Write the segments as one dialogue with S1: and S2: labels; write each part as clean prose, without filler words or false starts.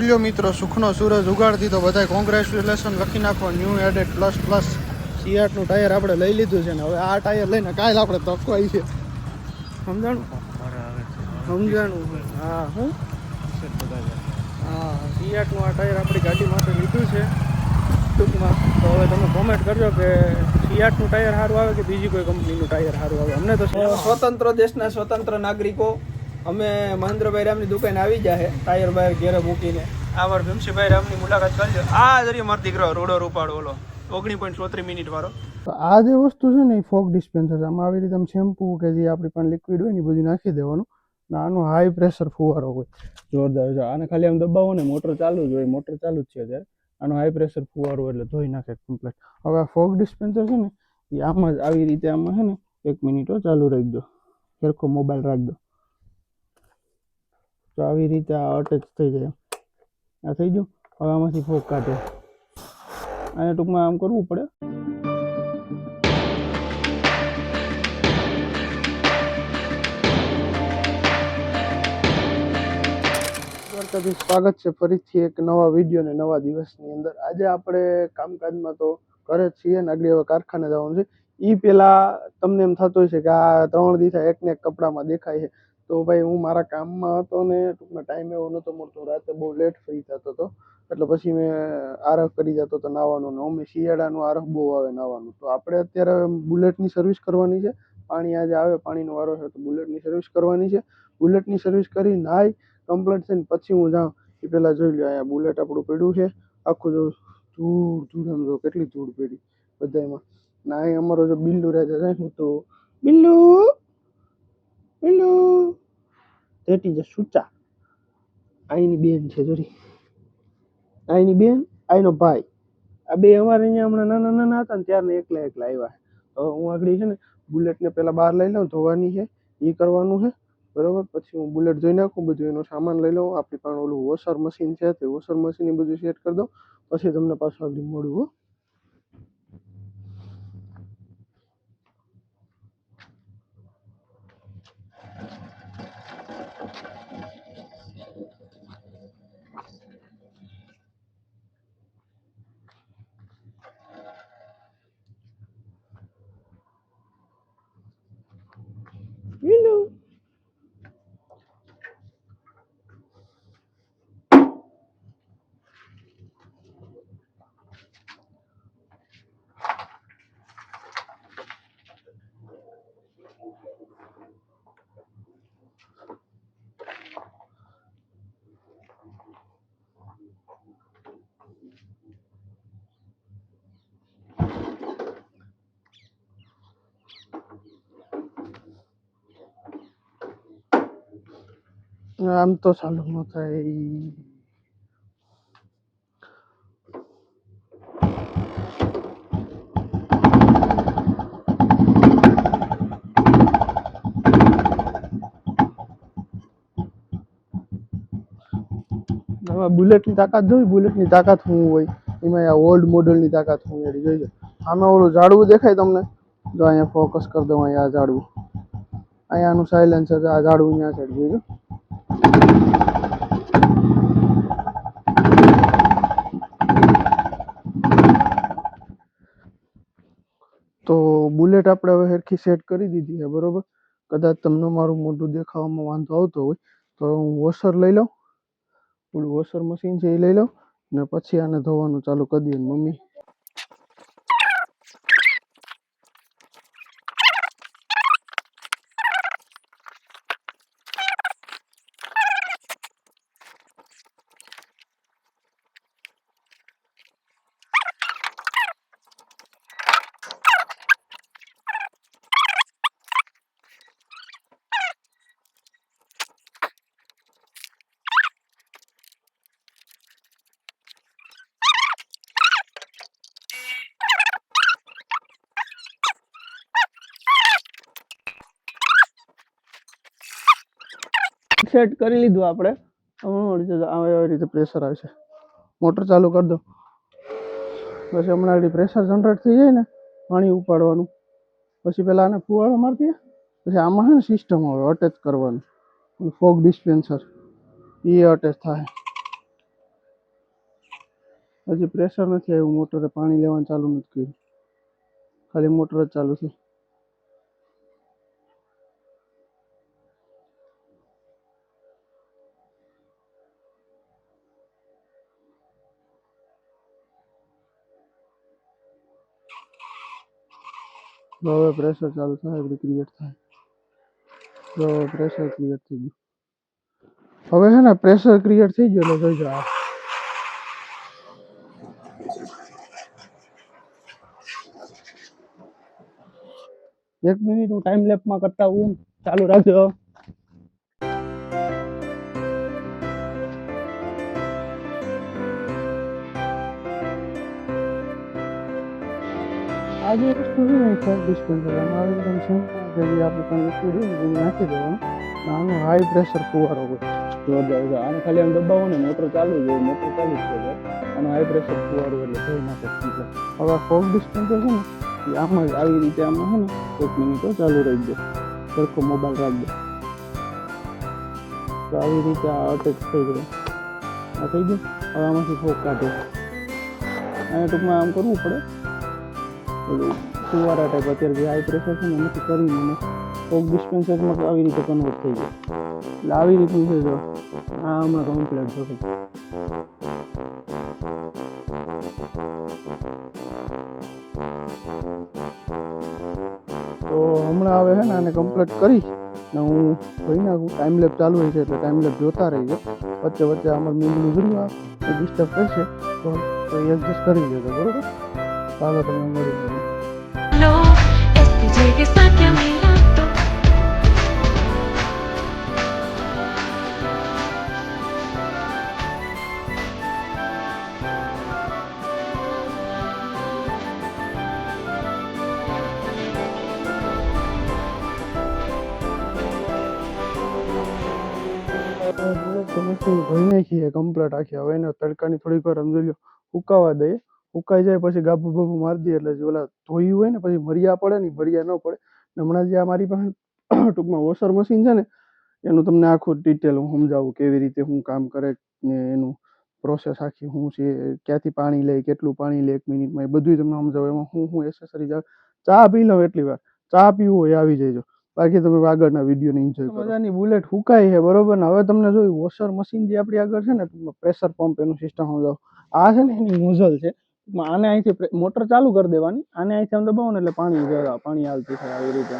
S1: લ્યો મિત્રો, સુખનો સૂરજ ઉગાડી દીધો. બધાય કોંગ્રેચ્યુલેશન લખી નાખો. ન્યૂ એડેડ પ્લસ પ્લસ સિયાટનું ટાયર આપણે લઈ લીધું છે ને હવે આ ટાયર લઈને કાલે આપણે તકવાય છે. સમજાણું? હા હું હા સિયાટનું આ ટાયર આપણી ગાડી માટે લીધું છે ટૂંકમાં. તો હવે તમે કોમેન્ટ કરજો કે સિયાટનું ટાયર સારું આવે કે બીજી કોઈ કંપનીનું ટાયર સારું આવે. અમને તો સ્વતંત્ર દેશના સ્વતંત્ર નાગરિકો અમે મહેન્દ્રભાઈ રામની દુકાને આવી જાય ટાયર બાયર ઘેરે મૂકીને. આ વાર ભીમસીભાઈ રામની મુલાકાત કરજો. આ જરી મારો દીકરો રોડો રૂપાડો ઓલો 19.34 વાળો. તો આ જે વસ્તુ છે ને એ ફોગ ડિસ્પેન્સર. આમાં આવી રીતે શેમ્પૂ કે જે આપણી પાસે લિક્વિડ હોય ને એ બધું નાખી દેવાનું. આનું હાઈ પ્રેશર ફુવારો હોય જોરદાર છે. આને ખાલી આમ દબાવો ને મોટર ચાલુ જ હોય. મોટર ચાલુ જ છે અત્યારે. આનો હાઈ પ્રેશર ફુવારો એટલે ધોઈ નાખે કમ્પ્લીટ. હવે આ ફોગ ડિસ્પેન્સર છે ને એ આમાં જ આવી રીતે આમાં છે ને 1 મિનિટ ચાલુ રાખી દો. સરખો મોબાઈલ રાખી દો તો આવી રીતે આ અટેચ થઈ જાય. આ થઈ ગયું. હવે આમાંથી ફોગ કાઢે. આને ટૂંકમાં આમ કરવું પડે. સ્વાગત છે ફરીથી એક નવા વિડીયો ને નવા દિવસની અંદર. આજે આપણે કામકાજમાં તો ઘરે જ છીએ ને આગળ હવે કારખાને જવાનું છે. એ પહેલાં તમને એમ થતું હોય છે કે આ 3 દિવસ એકને એક કપડામાં દેખાય છે. તો ભાઈ હું મારા કામમાં હતો ને ટૂંકમાં ટાઈમ એવો નહોતો મળતો. રાતે બહુ લેટ ફ્રી થતો હતો એટલે પછી મેં આરખ કરી જતો હતો નાવાનું. ને અમે શિયાળાનું આરખ બહુ આવે નાવાનું. તો આપણે અત્યારે બુલેટની સર્વિસ કરવાની છે. પાણી આજે આવે પાણીનો વારો છે તો બુલેટની સર્વિસ કરવાની છે. બુલેટની સર્વિસ કરી નાહી કમ્પ્લીટ થઈને પછી હું જાઉં એ પહેલાં જોઈ લો. અહીંયા બુલેટ આપણું પડ્યું છે આખું. જો ધૂળ એમ જો કેટલી ધૂળ પડી બધામાં. ને અહીં અમારો જો બિલ્લુ રાજા જાય હું તો બિલ્લુ બિલ્લુ તેટી જે સૂચા અહીંની બેન છે જોરી. અહીંની બેન અહીંનો ભાઈ. આ બે અમારે અહીંયા હમણાં નાના નાના હતા ને ત્યારને એકલા આવ્યા. તો હું આગળ છે ને બુલેટને પહેલાં બહાર લઈ લઉં. ધોવાની છે એ કરવાનું છે બરાબર. પછી હું બુલેટ જોઈ નાખું. બધું એનો સામાન લઈ લઉં. આપણી પાસે ઓલું વોશર મશીન છે તે વોશર મશીન એ બધું સેટ કરી દઉં. પછી તમને પાછું આગળ મળું હો. આમ તો ચાલુ ન થાય. બુલેટની તાકાત જોઈ. બુલેટની તાકાત શું હોય એમાં આ ઓલ્ડ મોડલની તાકાત શું એની જોઈ. આમે ઓલું ઝાડવું દેખાય તમને? જો અહીંયા ફોકસ કરી દઉં. અહીંયા આ ઝાડવું અહીંયાનું સાયલેન્સર. આ ઝાડવું અહીંયા સાઈડ જોઈજો. તો બુલેટ આપણે હવે સરખી સેટ કરી દીધી છે બરાબર. કદાચ તમને મારું મોઢું દેખાવામાં વાંધો આવતો હોય તો હું વોશર લઈ લઉં. ઓલું વોશર મશીન છે એ લઈ લઉં ને પછી આને ધોવાનું ચાલુ કરી દઈએ. મમ્મી સેટ કરી લીધું આપણે. આવી રીતે પ્રેશર આવશે. મોટર ચાલુ કરી દો. પછી હમણાં પ્રેશર જનરેટ થઈ જાય ને પાણી ઉપાડવાનું. પછી પહેલાં આને ફુવારો મારી દઈએ. પછી આમાં છે ને સિસ્ટમ આવે અટેચ કરવાનું. ફોગ ડિસ્પેન્સર એ અટેચ થાય. હજી પ્રેશર નથી આવ્યું, મોટરે પાણી લેવાનું ચાલુ નથી કર્યું, ખાલી મોટર જ ચાલુ છે. હવે પ્રેશર ચાલુ થાય, ક્રિએટ થાય. તો પ્રેશર ક્રિએટ થઈ ગયું. હવે છે ને પ્રેશર ક્રિએટ થઈ ગયું એટલે જોઈ જાઓ. એક મિનિટ હું ટાઈમ લેપમાં કરતા હું, ચાલુ રાખજો. આજે વસ્તુ છે ને ફોગ ડિસ્પેન્સર આવી રીતે છે કે જે આપણે કંઈ લિક્વિડ હોય ને નાખી દેવાનું. આનો હાઈ પ્રેશર ફુવારો હોય જોરદાર. આને ખાલી આમ દબાવો ને મોટર ચાલુ જ હોય, મોટર ચાલુ જ છે. આનો હાઈ પ્રેશર ફુવારો એટલે થઈ નાખે. હવે ફોગ ડિસ્પેન્સર છે ને એ આમાં જ આવી રીતે આમાં છે ને 1 મિનિટ ચાલુ રહી દે, સરખો મોબાઈલ રાખી દે તો આવી રીતે આ અટેચ થઈ ગયો. આ થઈ ગયું. હવે આમાંથી ફોગ કાઢે. અહીંયા ટૂંકમાં આમ કરવું પડે, ઓલું ફુવારા ટાઈપ. અત્યારે જે હાઈ પ્રેશર છે ને એનાથી કરીને ફોગ ડિસ્પેન્સરમાં આવી રીતે કન્વર્ટ થઈ જાય. એટલે આવી રીતનું છે. જો આ હમણાં કમ્પ્લેટ થશે. તો હમણાં હવે છે ને આને કમ્પ્લીટ કરી ને હું જોઈ નાખું. ટાઈમ લેપ ચાલુ હોય છે એટલે ટાઈમ લેપ જોતા રહીજો. વચ્ચે વચ્ચે અમારે મીંડું જરૂર ડિસ્ટર્બ કરશે તો એડજસ્ટ કરી દેજો, બરોબર? ચાલો તમે મળી ગયો. ધોઈ નાખીએ કમ્પ્લીટ આખી. હવે એને તડકાની થોડીક વાર સમજી લો સુકાવા દઈએ. સુકાઈ જાય પછી ગાભું બાભું મારી દઈએ એટલે જે ઓલા ધોયું હોય ને પછી મરિયા પડે ને, મરિયા ન પડે. હમણાં જે મારી પાસે ટૂંકમાં વોશર મશીન છે ને એનું તમને આખું ડિટેલ હું સમજાવું કેવી રીતે હું કામ કરે ને એનું પ્રોસેસ આખી શું છે, ક્યાંથી પાણી લે, કેટલું પાણી લે 1 મિનિટમાં, એ બધું તમને સમજાવું. એમાં હું એસેસરીઝ આવે. ચા પી લો એટલી વાર, ચા પીવું હોય આવી જજો. બાકી તમે આગળના વિડીયોને એન્જોય કરો. મજાની બુલેટ હુકાઈ છે, બરોબર ને? હવે તમને જોયું વોશર મશીન જે આપણી આગળ છે ને પ્રેશર પંપ એનું સિસ્ટમ સમજાવો. આ છે ને એની નોઝલ છે. આને અહીંથી મોટર ચાલુ કરી દેવાની, આને અહીંથી આમ દબાવો ને એટલે પાણી આવતું થાય આવી રીતે,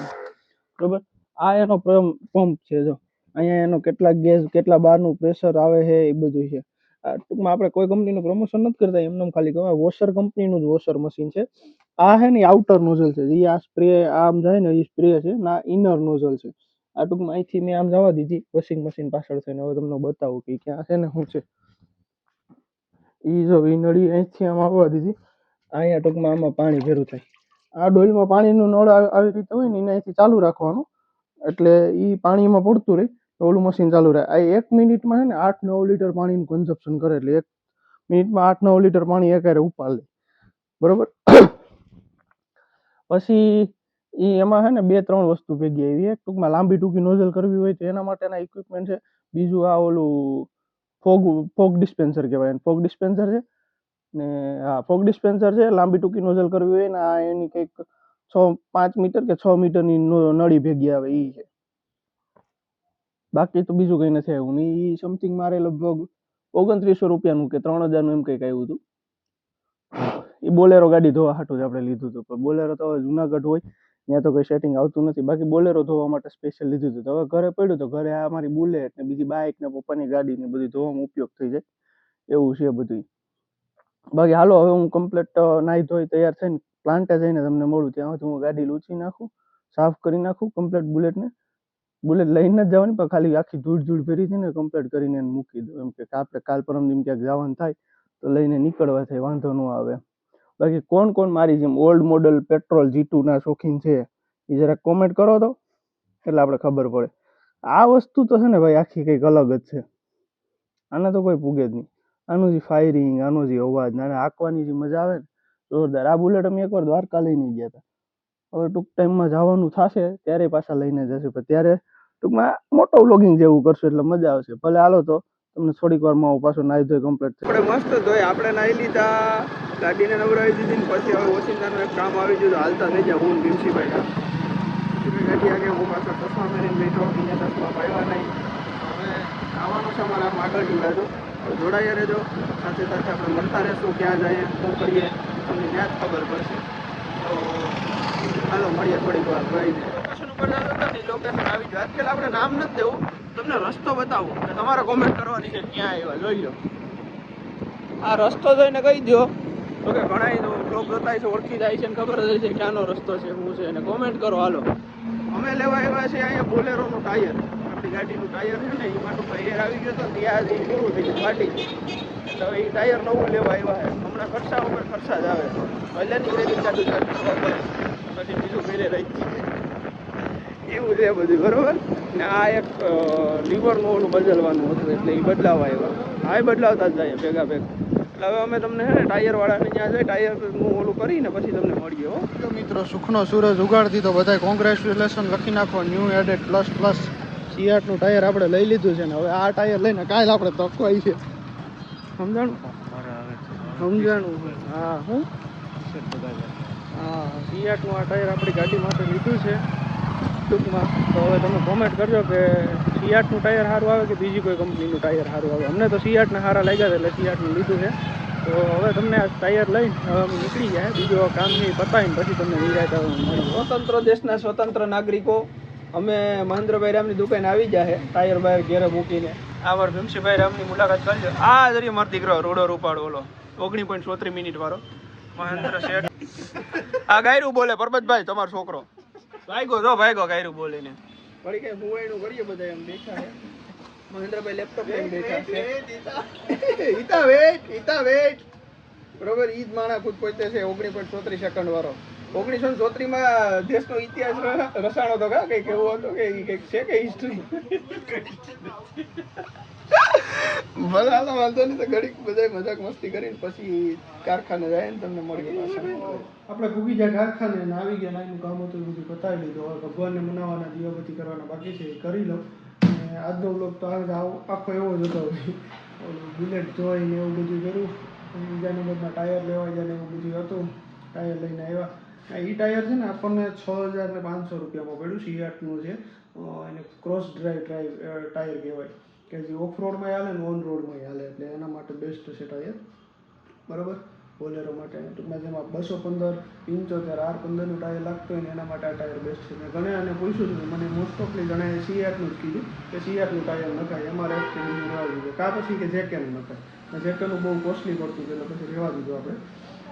S1: બરોબર? આ એનો પંપ છે. જો અહીંયા એનો કેટલા ગેસ, કેટલા બારનું પ્રેશર આવે છે એ બધું છે. ટૂંકમાં આપણે કોઈ કંપનીનું પ્રમોશન નથી કરતા, એમને ખાલી કહેવાય વોશર કંપનીનું જ વોશર મશીન છે. આ છે ને આઉટર નોઝલ છે. જે આ સ્પ્રે આમ જાય ને એ સ્પ્રે છે ને આ ઇનર નોઝલ છે. આ ટૂંકમાં અહીંથી મેં આમ જવા દીધી વોશિંગ મશીન પાછળ થઈને. હવે તમને બતાવું કે ક્યાં છે ને શું છે. એ જો એ નળી અહીંથી આમ આવવા દીધી. અહીંયા ટૂંકમાં આમાં પાણી ભેરું થાય. આ ડોલમાં પાણીનું નળ આવી રીતે હોય ને એને અહીંથી ચાલુ રાખવાનું એટલે એ પાણીમાં પડતું રહે તો ઓલું મશીન ચાલુ રહે. આ 1 મિનિટમાં છે ને 8-9 લીટર પાણીનું કન્ઝપ્શન કરે. એટલે 1 મિનિટમાં 8-9 લીટર પાણી એકારે ઉપાડ લે, બરોબર? પછી એમાં છે ને 2-3 વસ્તુ ભેગી આવી. એક ટૂંકમાં લાંબી ટૂંકી નોઝલ કરવી હોય તો એના માટેના ઇક્વિપમેન્ટ છે. બીજું આ ઓલું ફોગ ડિસ્પેન્સર કહેવાય. ફોગ ડિસ્પેન્સર છે ને હા ફોગ ડિસ્પેન્સર છે. લાંબી ટૂંકી નોઝલ કરવી હોય ને આ એની કંઈક 5 મીટર કે 6 મીટરની નળી ભેગી આવે એ છે. બાકી તો બીજું કંઈ નથી આવ્યું ને. એ સમથિંગ મારે લગભગ 2900 રૂપિયાનું કે 3000નું એમ કંઈક આવ્યું હતું. એ બોલેરો ગાડી ધોવા હાટું જ આપણે લીધું હતું. પણ બોલેરો તો જુનાગઢ હોય ત્યાં તો કોઈ સેટિંગ આવતું નથી. બાકી બોલેરો ધોવા માટે સ્પેશિયલ લીધું હતું. તો હવે ઘરે પડ્યું તો ઘરે આ મારી બુલેટ ને બીજી બાઇક ને પપ્પાની ગાડી ને બધી ધોવામાં ઉપયોગ થઈ જાય એવું છે બધું. બાકી હાલો હવે હું કમ્પ્લીટ નાહી ધોઈ તૈયાર થઈને પ્લાન્ટે જઈને તમને મળું. ત્યાં સુધી હું ગાડી લૂછી નાખું, સાફ કરી નાખું કમ્પ્લીટ બુલેટને. બુલેટ લઈને જ જવાની પણ ખાલી આખી ધૂળ ભરી હતી ને કમ્પ્લીટ કરીને એને મૂકી દઉં. એમ કે આપણે કાલ પરમ દિન ક્યાંક જવાનું થાય તો લઈને નીકળવા થાય, વાંધો ન આવે. બાકી કોણ મારી જેમ ઓલ્ડ મોડલ પેટ્રોલ G2 ના શોખીન છે એ જરાક કોમેન્ટ કરો તો એટલે આપણે ખબર પડે. આ વસ્તુ તો છે ને ભાઈ આખી કંઈક અલગ જ છે. આને તો કોઈ પૂગે જ નહીં. આનું જે ફાયરિંગ, આનો જે અવાજ, આને હાંકવાની જે મજા આવે ને જોરદાર. આ બુલેટ અમે એકવાર દ્વારકા લઈને ગયા હતા. હવે ટૂંક ટાઈમમાં જવાનું થશે ત્યારે પાછા લઈને જશે. પણ ત્યારે ટૂંકમાં મોટો વ્લોગિંગ જેવું કરશું એટલે મજા આવશે. ભલે હાલો તો તમને થોડીક વારમાં હું પાછો નાહી ધોઈ કમ્પ્લીટ આપણે મસ્ત ધોઈ આપણે નાહી લીધા, ગાડીને નવડાવી દીધી ને પછી હવે ઓચિંતાનું એક કામ આવી ગયું, હાલતા થઈ જાય હું ભીમસીભાઈ ગાડી આગે હું પાછો ચશ્મા પહેરીને બેઠો, બીજા ચશ્મા પાડવા નહીં. હવે આવવાનું છે અમારે આમ આગળ જોડાજો, જોડાઈ રહેજો, સાથે સાથે આપણે મળતા રહેશું, ક્યાં જઈએ શું કરીએ તમને ત્યાં જ ખબર પડશે. તો હાલો મળીએ થોડીક વાર ભાઈને લોકેશન ઉપર જતો હતા ને, લોકેશન આવી જાય. આજકાલ આપણે નામ નથી દેવું, તમને રસ્તો બતાવું કે તમારે કોમેન્ટ કરવાની છે ક્યાં આવ્યા જોઈ લો. આ રસ્તો જોઈને કહી દો તો કે ઘણા બ્લોગ બતાવી છે, ઓળખી જાય છે ને ખબર જ છે ક્યાંનો રસ્તો છે શું છે, અને કોમેન્ટ કરો. હાલો અમે લેવા આવ્યા છે અહીંયા બોલેરોનું ટાયર, આપણી ગાડીનું ટાયર છે ને એ માટું ટાયર આવી ગયો તો ત્યાં જ પૂરું થઈ ગયું ફાટી, એટલે એ ટાયર નવું લેવા આવ્યા છે. હમણાં ખર્ચા વગર ખર્ચા જ આવે, પહેલાંની ક્રેડિટ ચાલુ પછી બીજું ઘરે રહી એવું છે બધું બરોબર ને. આ એક લીવરનું ઓલું બદલવાનું હતું એટલે એ બદલાવા આવ્યા, હા એ બદલાવતા જ જાય ભેગા ભેગા. એટલે હવે અમે તમને છે ને ટાયરવાળાને ત્યાં જઈ ટાયરનું ઓલું કરીને પછી તમને મળીએ. હો તો મિત્રો, સુખનો સૂરજ ઉગાડતી તો બધાય કોંગ્રેચ્યુલેશન લખી નાખો. ન્યૂ એડેડ પ્લસ સિયાટનું ટાયર આપણે લઈ લીધું છે ને હવે આ ટાયર લઈને કાલે આપણે તકવાય છે, સમજાણું હા હું હા સિયાટનું આ ટાયર આપણી ગાડી માટે લીધું છે ટૂંકમાં. તો હવે તમે કોમેન્ટ કરજો કે સિયાટનું ટાયર સારું આવે કે બીજી કોઈ કંપનીનું ટાયર સારું આવે. અમને તો સિયાટના સારા લાગ્યા એટલે સિયાટનું લીધું છે. તો હવે તમને આ ટાયર લઈને હવે અમે નીકળી જાય, બીજો કામ છે પતાવીને પછી તમને નિરાયત મળી. સ્વતંત્ર દેશના સ્વતંત્ર નાગરિકો અમે મહેન્દ્રભાઈ રામની દુકાને આવી જાય ટાયર બાયર ઘેરે મૂકીને. આ વાર ભીમસીભાઈ રામની મુલાકાત કરજો. આ જરી મારો દીકરો રોડો રૂપાડો ઓલો 19.34 મિનિટ વાળો મહેન્દ્ર શેઠ. આ ગાયરું બોલે પરબતભાઈ તમારો છોકરો ભાઈગો જો ભાઈગો ગાયરું બોલીને વળી કઈ મુવાઈનું કરીએ બધા એમ બેઠા છે. મહેન્દ્રભાઈ લેપટોપ લઈને બેઠા છે. ઈતા વેટ બરોબર ઈ જ માણા ખુદ પોતે છે 19.34 સેકન્ડ વાળો. 1934 દેશનો ઇતિહાસ રસાણો તો કા કઈક એવો હતો કે કઈક છે કે હિસ્ટ્રી ભલે હાલો વાંધો નહીં. તો ઘડીક બધા મજાક મસ્તી કરીને પછી કારખાને જાય ને તમને મળીએ પાછા. આપણે ભૂગી જાય કારખાને અને આવી ગયા નાનું કામ હતું બધું પતાવી લીધું. હવે ભગવાનને મનાવવાના દીવાબત્તી કરવાના બાકી છે એ કરી લો. અને આજનો બ્લોગ તો આખો એવો જ હતો, બુલેટ જોઈને એવું બધું કર્યું, બીજા નંબરના ટાયર લેવા જાય ને એવું બધું હતું. ટાયર લઈને આવ્યા. એ ટાયર છે ને આપણને 6500 રૂપિયામાં પડ્યું. સિયાટનું છે, એને ક્રોસ ડ્રાઈવ ટાયર કહેવાય કે જે ઓફ રોડમાં હાલે ને ઓન રોડમાં હાલે, એટલે એના માટે બેસ્ટ છે ટાયર બરાબર. બોલેરો માટે ટૂંકમાં જેમાં 215 75 R15નું ટાયર લાગતું હોય ને એના માટે આ ટાયર બેસ્ટ છે. મેં ઘણા અને પૂછ્યું હતું, મને મોસ્ટ ઓફલી ઘણાએ સિયાટનું જ કીધું કે સિયાટનું ટાયર નખાય, અમારે એક બીજું રહેવા દીધું કાં પછી કે જેકેનું નખાય. જેકેનું બહુ કોસ્ટલી પડતું હતું એટલે પછી રહેવા દીધું આપણે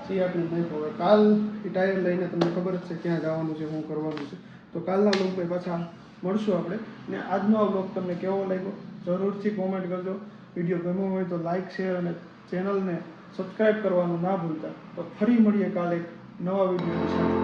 S1: સિયાટનું નહીં. હવે કાલ એ ટાયર લઈને તમને ખબર જ છે ક્યાં જવાનું છે શું કરવાનું છે. તો કાલના બ્લોગમાં પાછા મળશું આપણે. ને આજનો આ બ્લોગ તમને કેવો લાગ્યો જરૂરથી કોમેન્ટ કરજો. વિડીયો ગમ્યો હોય તો લાઇક શેર અને ચેનલને સબસ્ક્રાઈબ કરવાનું ના ભૂલતા. તો ફરી મળીએ કાલે એક નવા વિડીયોની સાથે.